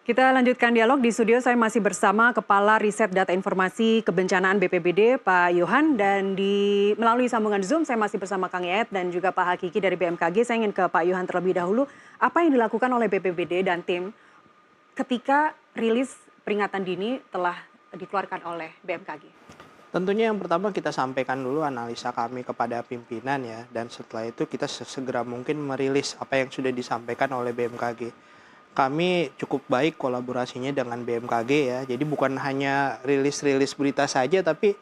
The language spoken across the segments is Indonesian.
Kita lanjutkan dialog di studio. Saya masih bersama Kepala Riset Data Informasi Kebencanaan BPBD, Pak Yohan, dan melalui sambungan Zoom saya masih bersama Kang Yayat dan juga Pak Hakiki dari BMKG. Saya ingin ke Pak Yohan terlebih dahulu. Apa yang dilakukan oleh BPBD dan tim ketika rilis peringatan dini telah dikeluarkan oleh BMKG? Tentunya yang pertama kita sampaikan dulu analisa kami kepada pimpinan ya, dan setelah itu kita sesegera mungkin merilis apa yang sudah disampaikan oleh BMKG. Kami cukup baik kolaborasinya dengan BMKG ya, jadi bukan hanya rilis-rilis berita saja, tapi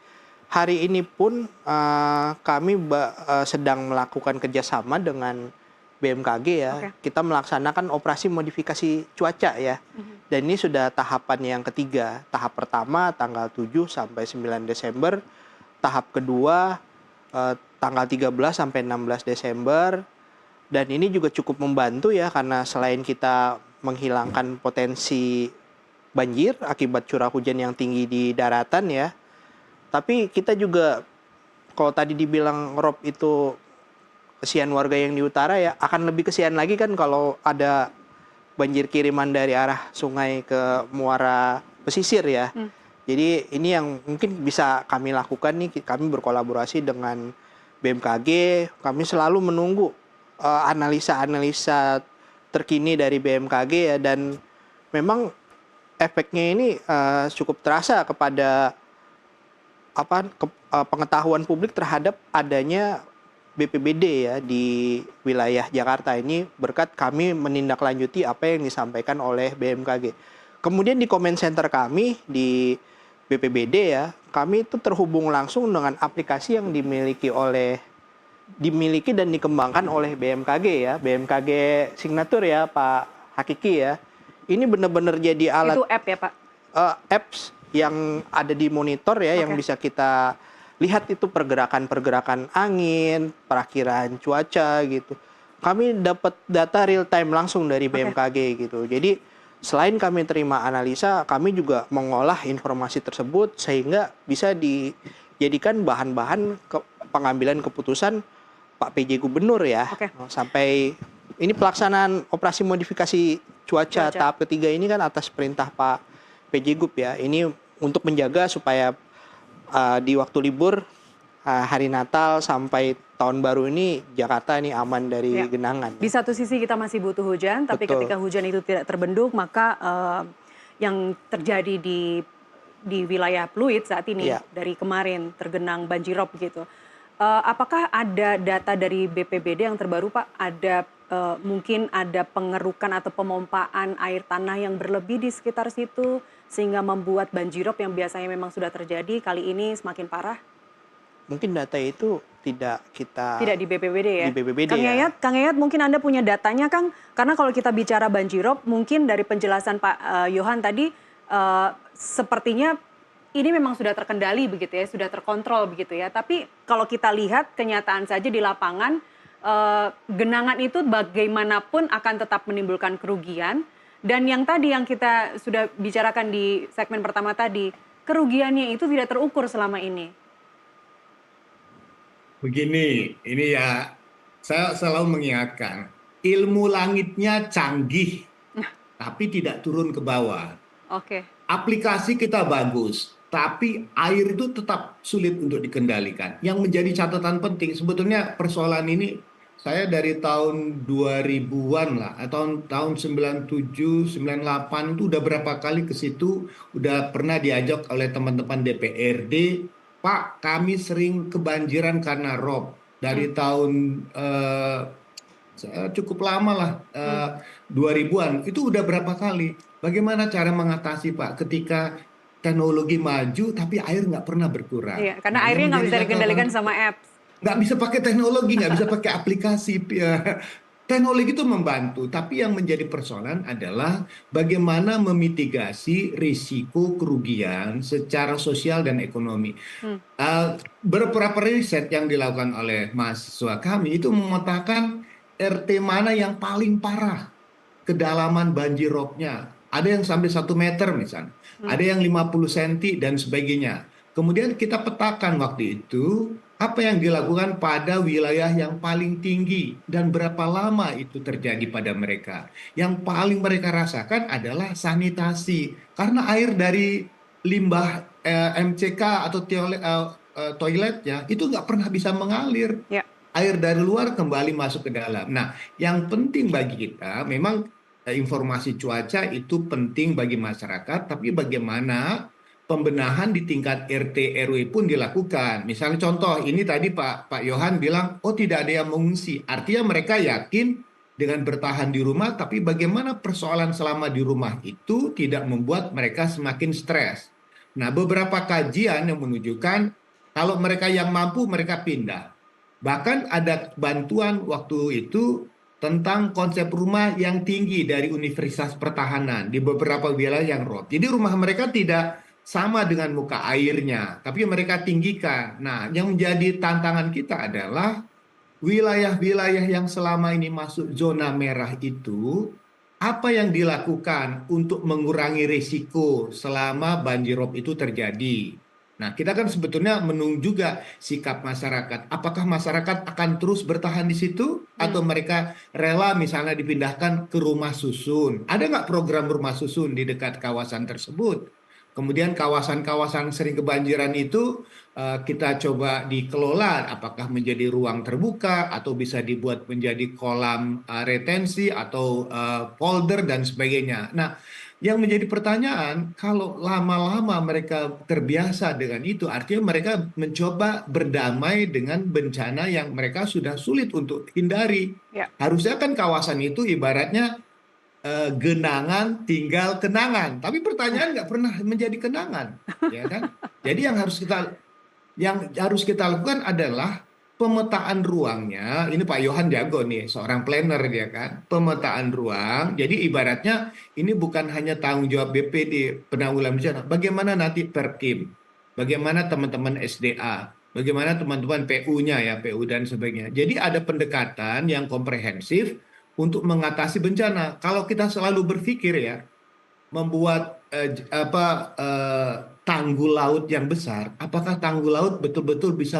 hari ini pun kami sedang melakukan kerjasama dengan BMKG ya. Oke. Kita melaksanakan operasi modifikasi cuaca ya. Dan ini sudah tahapan yang ketiga. Tahap pertama tanggal 7 sampai 9 Desember. Tahap kedua tanggal 13 sampai 16 Desember. Dan ini juga cukup membantu ya, karena selain kita menghilangkan potensi banjir akibat curah hujan yang tinggi di daratan ya. Tapi kita juga, kalau tadi dibilang rob itu kesian warga yang di utara ya, akan lebih kesian lagi kan kalau ada banjir kiriman dari arah sungai ke muara pesisir ya. Jadi ini yang mungkin bisa kami lakukan nih, kami berkolaborasi dengan BMKG, kami selalu menunggu analisa-analisa terkini dari BMKG ya, dan memang efeknya ini cukup terasa kepada pengetahuan publik terhadap adanya BPBD ya di wilayah Jakarta ini, berkat kami menindaklanjuti apa yang disampaikan oleh BMKG. Kemudian di comment center kami di BPBD ya, kami itu terhubung langsung dengan aplikasi yang dimiliki dan dikembangkan oleh BMKG ya, BMKG Signature ya Pak Hakiki ya. Ini benar-benar jadi alat. Itu app ya Pak? Apps yang ada di monitor ya, yang bisa kita lihat itu pergerakan-pergerakan angin, perakiraan cuaca gitu. Kami dapat data real time langsung dari BMKG gitu. Jadi selain kami terima analisa, kami juga mengolah informasi tersebut sehingga bisa dijadikan bahan-bahan pengambilan keputusan Pak PJ Gubernur ya. Sampai ini pelaksanaan operasi modifikasi cuaca tahap ketiga ini kan atas perintah Pak PJ Gub ya. Ini untuk menjaga supaya di waktu libur hari Natal sampai tahun baru ini Jakarta ini aman dari genangan. Di satu sisi kita masih butuh hujan, tapi ketika hujan itu tidak terbendung, maka yang terjadi di wilayah Pluit saat ini dari kemarin tergenang banjirop gitu. Apakah ada data dari BPBD yang terbaru Pak? Ada mungkin ada pengerukan atau pemompaan air tanah yang berlebih di sekitar situ sehingga membuat banjirop yang biasanya memang sudah terjadi kali ini semakin parah? Mungkin data itu tidak di BPBD ya. Di BPBD Kang Yayat mungkin Anda punya datanya Kang, karena kalau kita bicara banjirop mungkin dari penjelasan Pak Yohan tadi sepertinya ini memang sudah terkendali begitu ya, sudah terkontrol begitu ya. Tapi kalau kita lihat kenyataan saja di lapangan, genangan itu bagaimanapun akan tetap menimbulkan kerugian. Dan yang tadi yang kita sudah bicarakan di segmen pertama tadi, kerugiannya itu tidak terukur selama ini. Begini, ini ya saya selalu mengingatkan, ilmu langitnya canggih, tapi tidak turun ke bawah. Aplikasi kita bagus, tapi air itu tetap sulit untuk dikendalikan. Yang menjadi catatan penting, sebetulnya persoalan ini saya dari tahun 2000-an lah, atau tahun 97, 98 itu udah berapa kali ke situ, udah pernah diajak oleh teman-teman DPRD, Pak, kami sering kebanjiran karena rob. Dari tahun cukup lama lah, 2000-an, itu udah berapa kali. Bagaimana cara mengatasi Pak ketika teknologi maju tapi air nggak pernah berkurang? Iya, karena airnya nggak bisa dikendalikan sama apps. Nggak bisa pakai teknologi, nggak bisa pakai aplikasi. Teknologi itu membantu, tapi yang menjadi persoalan adalah bagaimana memitigasi risiko kerugian secara sosial dan ekonomi. Beberapa riset yang dilakukan oleh mahasiswa kami itu memetakan RT mana yang paling parah kedalaman banjirropnya. Ada yang sampai 1 meter misalnya, ada yang 50 cm dan sebagainya. Kemudian kita petakan waktu itu, apa yang dilakukan pada wilayah yang paling tinggi dan berapa lama itu terjadi pada mereka. Yang paling mereka rasakan adalah sanitasi, karena air dari limbah MCK atau toiletnya itu nggak pernah bisa mengalir. Ya. Air dari luar kembali masuk ke dalam. Nah, yang penting bagi kita memang informasi cuaca itu penting bagi masyarakat, tapi bagaimana pembenahan di tingkat RT RW pun dilakukan. Misalnya contoh ini tadi Pak Yohan bilang, oh tidak ada yang mengungsi. Artinya mereka yakin dengan bertahan di rumah, tapi bagaimana persoalan selama di rumah itu tidak membuat mereka semakin stres. Nah, beberapa kajian yang menunjukkan kalau mereka yang mampu mereka pindah. Bahkan ada bantuan waktu itu tentang konsep rumah yang tinggi dari Universitas Pertahanan di beberapa wilayah yang rob. Jadi rumah mereka tidak sama dengan muka airnya, tapi mereka tinggikan. Nah, yang menjadi tantangan kita adalah wilayah-wilayah yang selama ini masuk zona merah itu, apa yang dilakukan untuk mengurangi risiko selama banjirop itu terjadi. Nah, kita kan sebetulnya menunggu juga sikap masyarakat. Apakah masyarakat akan terus bertahan di situ atau mereka rela misalnya dipindahkan ke rumah susun? Ada nggak program rumah susun di dekat kawasan tersebut? Kemudian kawasan-kawasan sering kebanjiran itu kita coba dikelola, apakah menjadi ruang terbuka atau bisa dibuat menjadi kolam retensi atau polder dan sebagainya. Nah, yang menjadi pertanyaan, kalau lama-lama mereka terbiasa dengan itu, artinya mereka mencoba berdamai dengan bencana yang mereka sudah sulit untuk hindari. Ya. Harusnya kan kawasan itu ibaratnya genangan tinggal kenangan, tapi pertanyaan nggak pernah menjadi kenangan, ya kan? Jadi yang harus kita lakukan adalah pemetaan ruangnya. Ini Pak Yohan jago nih, seorang planner dia kan. Pemetaan ruang. Jadi ibaratnya ini bukan hanya tanggung jawab BPD penanggulangan bencana. Bagaimana nanti Perkim? Bagaimana teman-teman SDA? Bagaimana teman-teman PU-nya ya, PU dan sebagainya. Jadi ada pendekatan yang komprehensif untuk mengatasi bencana. Kalau kita selalu berpikir ya, membuat tanggul laut yang besar, apakah tanggul laut betul-betul bisa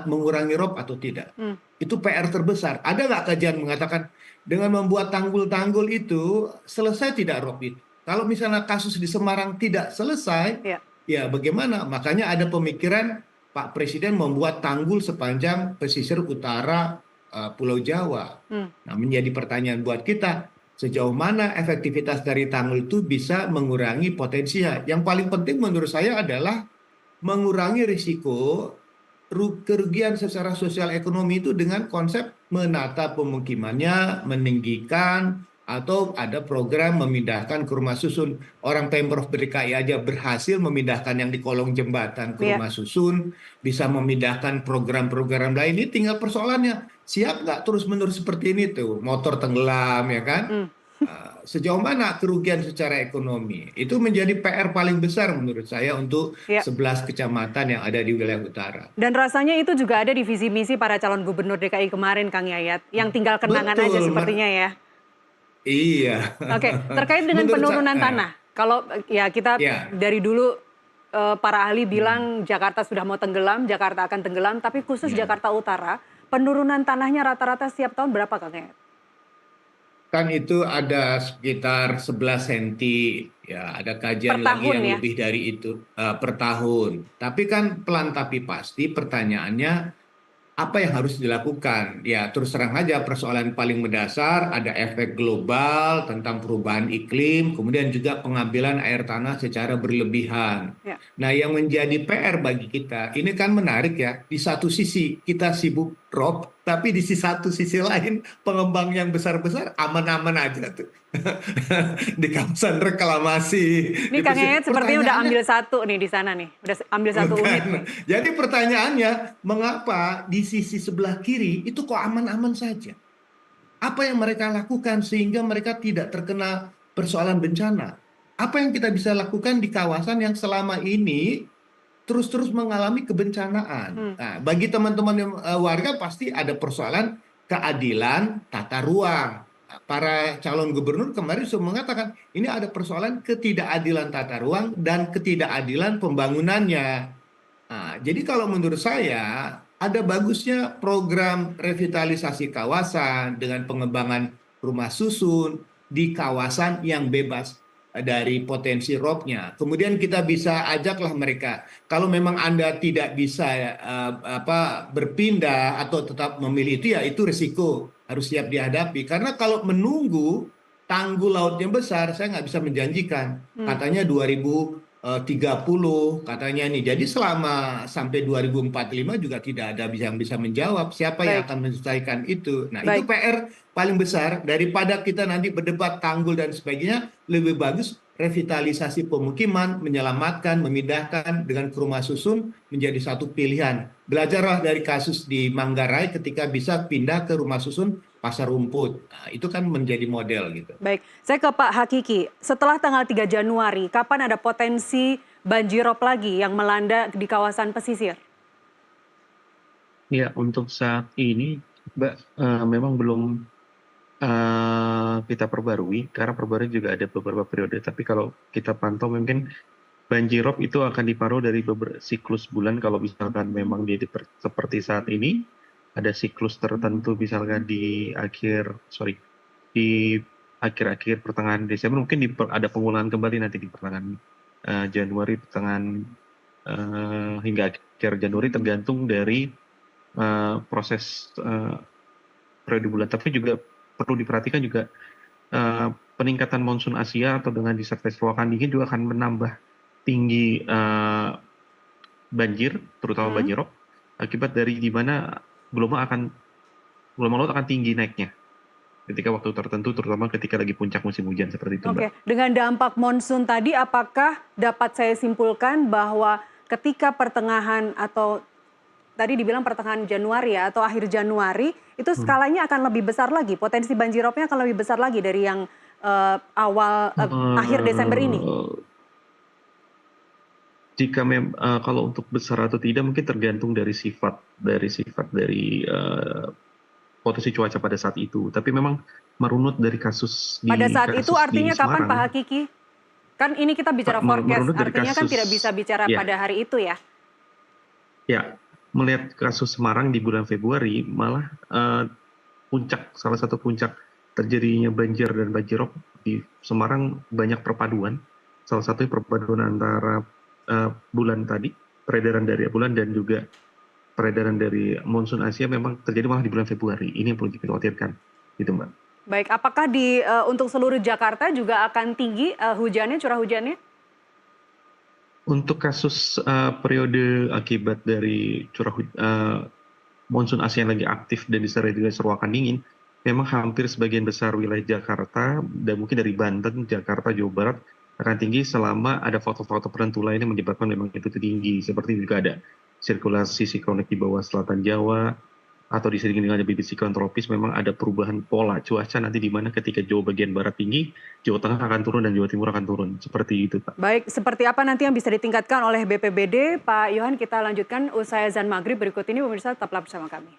mengurangi rob atau tidak? Itu PR terbesar. Ada nggak kajian mengatakan dengan membuat tanggul-tanggul itu selesai tidak rob itu? Kalau misalnya kasus di Semarang tidak selesai, ya bagaimana? Makanya ada pemikiran Pak Presiden membuat tanggul sepanjang pesisir utara Pulau Jawa. Nah, menjadi pertanyaan buat kita, sejauh mana efektivitas dari tanggul itu bisa mengurangi potensinya. Yang paling penting menurut saya adalah mengurangi risiko kerugian secara sosial ekonomi itu dengan konsep menata pemukimannya, meninggikan, atau ada program memindahkan ke rumah susun. Orang Pemprov DKI aja berhasil memindahkan yang di kolong jembatan ke rumah susun, bisa memindahkan program-program lain. Ini tinggal persoalannya, siap nggak terus-menerus seperti ini tuh, motor tenggelam ya kan? Sejauh mana kerugian secara ekonomi? Itu menjadi PR paling besar menurut saya untuk 11 kecamatan yang ada di wilayah utara. Dan rasanya itu juga ada di visi misi para calon gubernur DKI kemarin, Kang Yayat, yang tinggal kenangan aja sepertinya ya. Iya. Oke, terkait dengan penurunan tanah. Kalau ya kita dari dulu para ahli bilang Jakarta sudah mau tenggelam, Jakarta akan tenggelam, tapi khusus Jakarta Utara, penurunan tanahnya rata-rata setiap tahun berapa, Kang Yayat? Kan itu ada sekitar 11 cm, ya ada kajian lagi yang lebih dari itu per tahun. Tapi kan pelan tapi pasti pertanyaannya, apa yang harus dilakukan? Ya terus terang aja persoalan paling mendasar, ada efek global tentang perubahan iklim, kemudian juga pengambilan air tanah secara berlebihan. Nah yang menjadi PR bagi kita, ini kan menarik ya, di satu sisi kita sibuk rob, tapi di satu sisi lain pengembang yang besar-besar aman-aman aja tuh. Di kawasan reklamasi. Ini Kang Yayat sepertinya udah ambil satu nih di sana nih, udah ambil satu unit nih. Jadi pertanyaannya, mengapa di sisi sebelah kiri itu kok aman-aman saja? Apa yang mereka lakukan sehingga mereka tidak terkena persoalan bencana? Apa yang kita bisa lakukan di kawasan yang selama ini terus-terus mengalami kebencanaan? Nah, bagi teman-teman warga pasti ada persoalan keadilan tata ruang. Para calon gubernur kemarin sudah mengatakan ini ada persoalan ketidakadilan tata ruang dan ketidakadilan pembangunannya. Nah, jadi kalau menurut saya ada bagusnya program revitalisasi kawasan dengan pengembangan rumah susun di kawasan yang bebas dari potensi robnya. Kemudian kita bisa ajaklah mereka, kalau memang Anda tidak bisa berpindah atau tetap memilih itu, ya itu risiko harus siap dihadapi. Karena kalau menunggu tanggul lautnya besar, saya nggak bisa menjanjikan. Katanya 2030 katanya nih. Jadi selama sampai 2045 juga tidak ada yang bisa menjawab siapa yang Baik, akan menyelesaikan itu. Nah, itu baik. PR paling besar daripada kita nanti berdebat tanggul dan sebagainya. Lebih bagus revitalisasi pemukiman, menyelamatkan, memindahkan dengan ke rumah susun menjadi satu pilihan. Belajarlah dari kasus di Manggarai ketika bisa pindah ke rumah susun Pasar Rumput. Nah, itu kan menjadi model gitu. Baik, saya ke Pak Hakiki. Setelah tanggal 3 Januari, kapan ada potensi banjirop lagi yang melanda di kawasan pesisir? Ya, untuk saat ini, Mbak, memang belum kita perbarui, karena perbarui juga ada beberapa periode. Tapi kalau kita pantau mungkin banjirop itu akan diparuh dari beberapa siklus bulan. Kalau misalkan memang dia seperti saat ini, ada siklus tertentu misalkan di akhir-akhir pertengahan Desember, mungkin ada pengulangan kembali nanti di pertengahan Januari, pertengahan hingga akhir Januari, tergantung dari proses periode bulan. Tapi juga perlu diperhatikan juga peningkatan monsun Asia atau dengan disertai selokan dingin juga akan menambah tinggi banjir, terutama banjirop, akibat dari di mana gelombang laut akan tinggi naiknya ketika waktu tertentu, terutama ketika lagi puncak musim hujan seperti itu, Mbak. Oke, dengan dampak monsun tadi, apakah dapat saya simpulkan bahwa ketika pertengahan atau tadi dibilang pertengahan Januari ya, atau akhir Januari, itu skalanya akan lebih besar lagi, potensi banjiropnya akan lebih besar lagi dari yang akhir Desember ini? Jika kalau untuk besar atau tidak mungkin tergantung dari sifat dari potensi cuaca pada saat itu. Tapi memang merunut dari kasus di Pada saat itu artinya kapan Semarang. Pak Hakiki? Kan ini kita bicara forecast, artinya kan tidak bisa bicara pada hari itu ya? Ya, melihat kasus Semarang di bulan Februari, malah salah satu puncak terjadinya banjir dan banjirop di Semarang banyak perpaduan. Salah satunya perpaduan antara bulan tadi, peredaran dari bulan dan juga peredaran dari monsun Asia memang terjadi malah di bulan Februari. Ini yang perlu dikhawatirkan, gitu Mbak. Baik, apakah untuk seluruh Jakarta juga akan tinggi hujannya, curah hujannya? Untuk kasus periode akibat dari monsun Asia yang lagi aktif dan disertai dengan seruakan dingin, memang hampir sebagian besar wilayah Jakarta dan mungkin dari Banten, Jakarta, Jawa Barat akan tinggi selama ada faktor-faktor tertentu lain yang menyebabkan memang itu tinggi. Seperti juga ada sirkulasi siklonik di bawah selatan Jawa, atau diselingi dengan bibit siklon tropis, memang ada perubahan pola cuaca nanti di mana ketika Jawa bagian barat tinggi, Jawa Tengah akan turun dan Jawa Timur akan turun. Seperti itu, Pak. Baik, seperti apa nanti yang bisa ditingkatkan oleh BPBD? Pak Yohan, kita lanjutkan usai azan maghrib berikut ini. Pemirsa, tetaplah bersama kami.